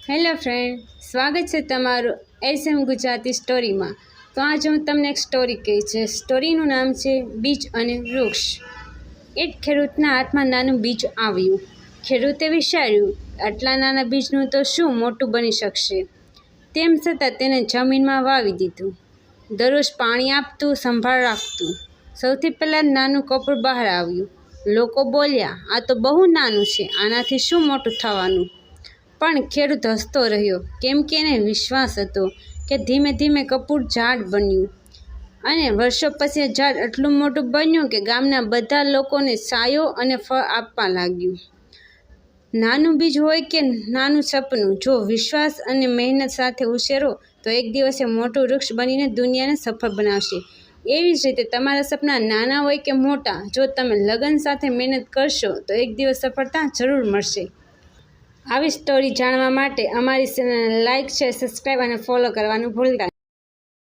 Hello friend, સ્વાગત છે તમારું એસએમ ગુજરાતી સ્ટોરીમાં। તો આજે હું તમને એક સ્ટોરી કહી છે। સ્ટોરીનું નામ છે બીજ અને વૃક્ષ। એક ખેડૂતના હાથમાં નાનું બીજ આવ્યું। ખેડૂતે વિચાર્યું, આટલા નાના બીજનું તો શું મોટું બની શકશે। તેમ છતાં તેને જમીનમાં વાવી દીધું। દરરોજ પાણી આપતું, સંભાળ રાખતું। સૌથી પહેલાં નાનું કપડું બહાર આવ્યું। લોકો બોલ્યા, આ તો બહુ નાનું છે, આનાથી શું મોટું થવાનું। પણ ખેડૂત હસતો રહ્યો, કેમ કે એને વિશ્વાસ હતો કે ધીમે ધીમે કપૂર ઝાડ બન્યું અને વર્ષો પછી ઝાડ એટલું મોટું બન્યું કે ગામના બધા લોકોને છાંયો અને ફળ આપવા લાગ્યું। નાનું બીજ હોય કે નાનું સપનું, જો વિશ્વાસ અને મહેનત સાથે ઉછેરો તો એક દિવસે મોટું વૃક્ષ બનીને દુનિયાને સફળ બનાવશે। એવી જ રીતે તમારા સપના નાના હોય કે મોટા, જો તમે લગન સાથે મહેનત કરશો તો એક દિવસ સફળતા જરૂર મળશે। આવી સ્ટોરી જાણવા માટે અમારી ચેનલને લાઇક, શેર, સબસ્ક્રાઈબ અને ફોલો કરવાનું ભૂલતા નહીં।